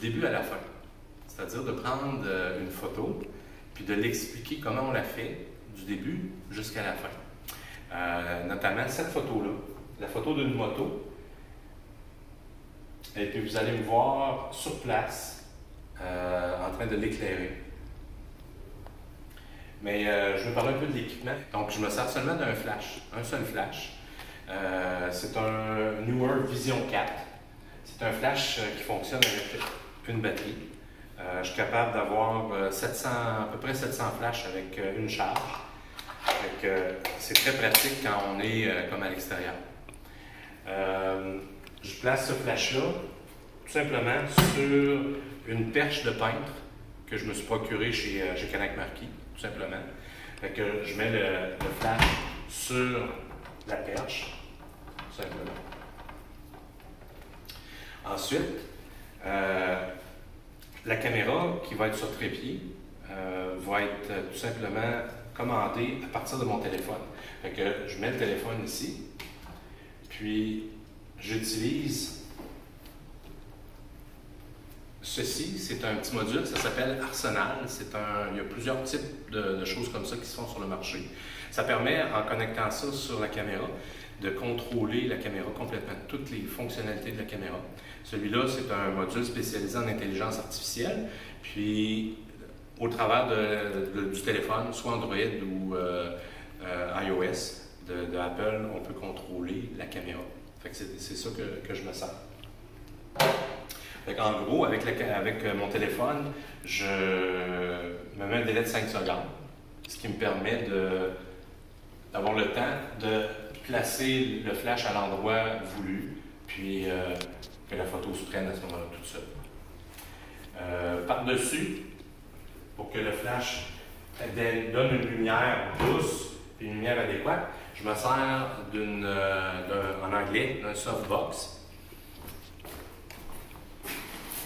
début à la fin. C'est-à-dire de prendre une photo, puis de l'expliquer comment on la fait du début jusqu'à la fin. Notamment cette photo-là, la photo d'une moto. Et puis vous allez me voir sur place en train de l'éclairer. Mais je vais parler un peu de l'équipement. Donc je me sers seulement d'un flash, un seul flash. C'est un Neewer Vision 4. C'est un flash qui fonctionne avec une batterie. Je suis capable d'avoir à peu près 700 flashs avec une charge. C'est très pratique quand on est comme à l'extérieur. Je place ce flash-là tout simplement sur une perche de peintre que je me suis procuré chez Canac Marquis, tout simplement. Je mets le flash sur la perche, tout simplement. Ensuite, la caméra qui va être sur trépied va être tout simplement commandée à partir de mon téléphone. Je mets le téléphone ici, puis j'utilise ceci, c'est un petit module, ça s'appelle Arsenal. Il y a plusieurs types de choses comme ça qui se font sur le marché. Ça permet, en connectant ça sur la caméra, de contrôler la caméra complètement, toutes les fonctionnalités de la caméra. Celui-là, c'est un module spécialisé en intelligence artificielle, puis au travers du téléphone, soit Android ou iOS de Apple, on peut contrôler la caméra. C'est ça que je me sers. En gros, avec mon téléphone, je me mets un délai de 5 secondes, ce qui me permet d'avoir le temps de placer le flash à l'endroit voulu, puis que la photo se prenne à ce moment-là toute seule. Par-dessus, pour que le flash donne une lumière douce et une lumière adéquate, je me sers en anglais, d'un softbox.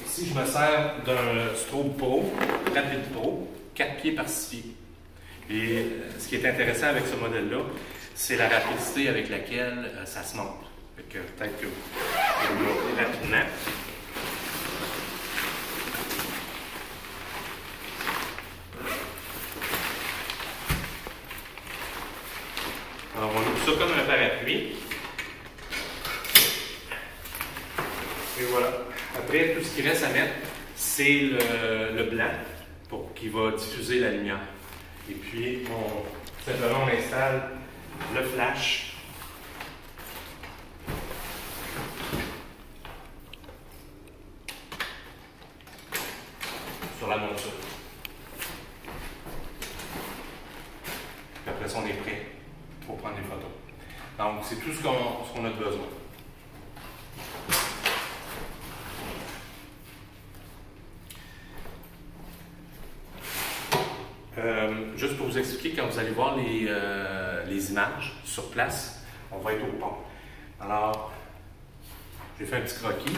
Ici, je me sers d'un Strobe Pro, Rapid Pro, 4 pieds par 6 pieds. Et ce qui est intéressant avec ce modèle-là, c'est la rapidité avec laquelle ça se monte. Peut-être que je vais vous montrer rapidement. Alors, on ouvre ça comme un parapluie. Et voilà. Après, tout ce qui reste à mettre, c'est le blanc qui va diffuser la lumière. Et puis, simplement, on installe le flash. Sur la monture. Puis après ça, on est prêt pour prendre des photos. Donc, c'est tout ce qu'on a besoin. Juste pour vous expliquer, quand vous allez voir les images sur place, on va être au pont. Alors, j'ai fait un petit croquis.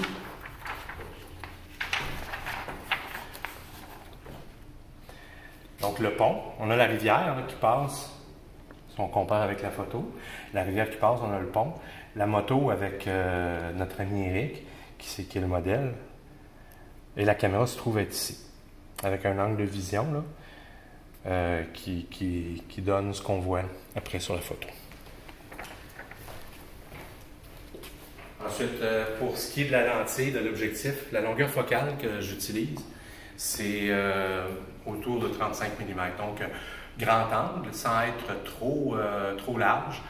Donc le pont, on a la rivière là, qui passe, si on compare avec la photo. La rivière qui passe, on a le pont. La moto avec notre ami Eric, qui est le modèle. Et la caméra se trouve être ici, avec un angle de vision là. Qui donne ce qu'on voit après sur la photo. Ensuite, pour ce qui est de la lentille, de l'objectif, la longueur focale que j'utilise, c'est autour de 35 mm. Donc, grand angle, sans être trop large,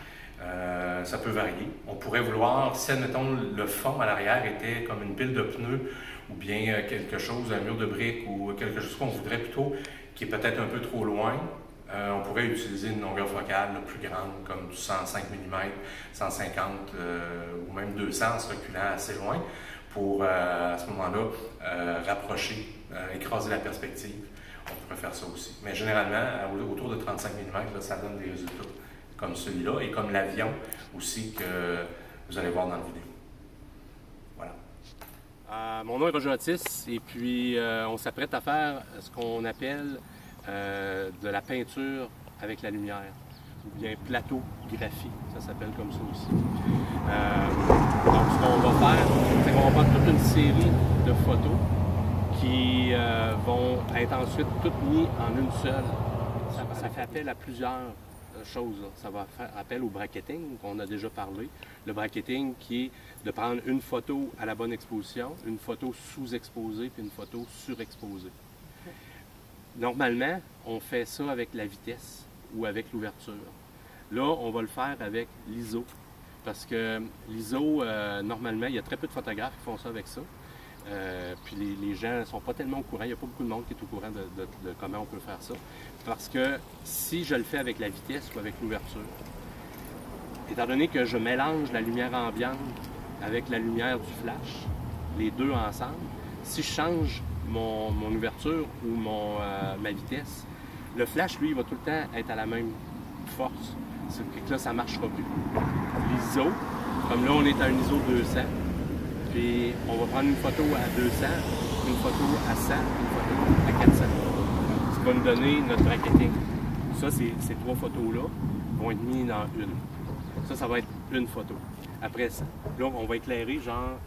ça peut varier. On pourrait vouloir, si admettons le fond à l'arrière était comme une pile de pneus, ou bien quelque chose, un mur de briques, ou quelque chose qu'on voudrait plutôt qui est peut-être un peu trop loin, on pourrait utiliser une longueur focale plus grande, comme du 105 mm, 150 ou même 200 en se reculant assez loin, pour à ce moment-là rapprocher, écraser la perspective. On pourrait faire ça aussi. Mais généralement, autour de 35 mm, là, ça donne des résultats comme celui-là et comme l'avion aussi que vous allez voir dans la vidéo. Voilà. Mon nom est Roger Otis et puis on s'apprête à faire ce qu'on appelle de la peinture avec la lumière, ou bien platographie, ça s'appelle comme ça aussi. Donc ce qu'on va faire, c'est qu'on va prendre toute une série de photos qui vont être ensuite toutes mises en une seule. Ça fait appel à plusieurs choses. Ça va faire appel au bracketing qu'on a déjà parlé. Le bracketing qui est de prendre une photo à la bonne exposition, une photo sous-exposée puis une photo surexposée. Normalement, on fait ça avec la vitesse ou avec l'ouverture. Là, on va le faire avec l'ISO. Parce que l'ISO, normalement, il y a très peu de photographes qui font ça avec ça. Puis les gens ne sont pas tellement au courant, il n'y a pas beaucoup de monde qui est au courant de comment on peut faire ça. Parce que si je le fais avec la vitesse ou avec l'ouverture, étant donné que je mélange la lumière ambiante avec la lumière du flash, les deux ensemble, si je change mon ouverture ou ma vitesse, le flash, lui, il va tout le temps être à la même force. C'est que là, ça ne marchera plus. L'ISO, comme là, on est à un ISO 200, puis on va prendre une photo à 200, une photo à 100, une photo à 400. Ça va nous donner notre bracketing. Ça, ces trois photos-là vont être mises dans une. Ça va être une photo. Après ça, là, on va éclairer genre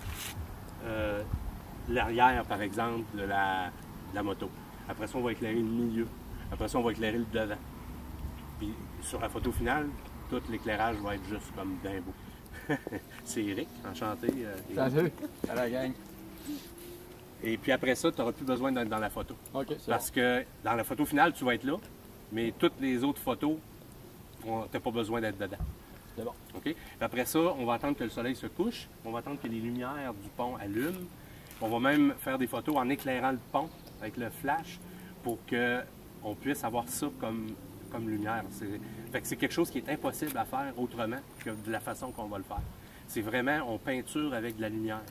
l'arrière, par exemple, de la moto. Après ça, on va éclairer le milieu. Après ça, on va éclairer le devant. Puis sur la photo finale, tout l'éclairage va être juste comme d'un beau. C'est Eric, enchanté. Salut, à la gang. Et puis après ça, tu n'auras plus besoin d'être dans la photo. OK, parce que dans la photo finale, tu vas être là, mais toutes les autres photos, tu n'as pas besoin d'être dedans. C'est bon. OK? Puis après ça, on va attendre que le soleil se couche, on va attendre que les lumières du pont allument. On va même faire des photos en éclairant le pont avec le flash pour qu'on puisse avoir ça comme lumière. Fait que c'est quelque chose qui est impossible à faire autrement que de la façon qu'on va le faire. C'est vraiment, on peinture avec de la lumière.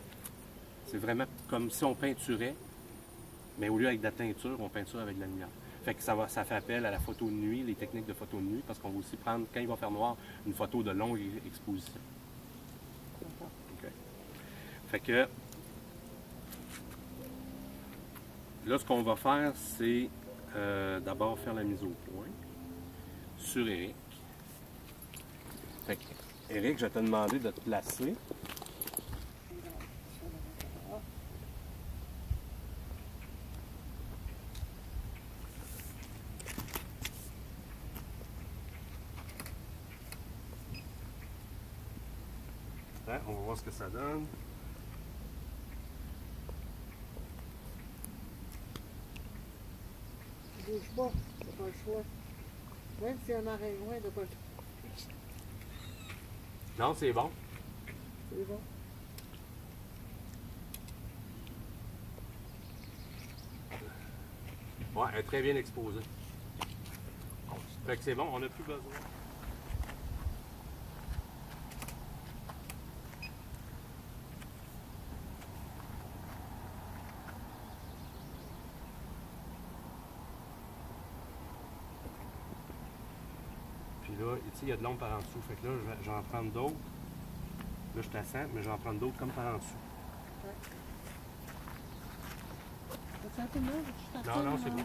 C'est vraiment comme si on peinturait, mais au lieu avec de la teinture, on peinture avec de la lumière. Fait que ça fait appel à la photo de nuit, les techniques de photo de nuit, parce qu'on va aussi prendre, quand il va faire noir, une photo de longue exposition. Okay. Fait que là, ce qu'on va faire, c'est d'abord faire la mise au point sur Eric. Fait que, Eric, je vais te demander de te placer. Hein, on va voir ce que ça donne. Bouge pas, t'as pas le choix. Même si on arrête loin, t'as pas le choix. Non, c'est bon. C'est bon. Ouais, elle est très bien exposée. Fait que c'est bon, on n'a plus besoin. Puis là, il y a de l'ombre par en dessous. Fait que là, je vais en prendre d'autres. Là, je t'assens, mais je vais en prendre d'autres comme par en dessous. Ouais. T'as un peu de l'eau? Non, c'est bon.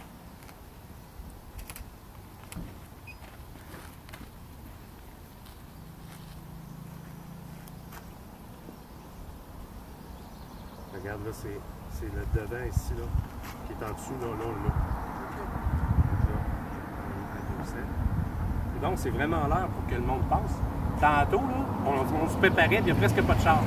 Regarde, là, c'est le devant ici, là, qui est en dessous, là, on l'a. À 200. Et donc, c'est vraiment l'heure pour que le monde passe. Tantôt, là, on se préparait, puis il n'y a presque pas de char.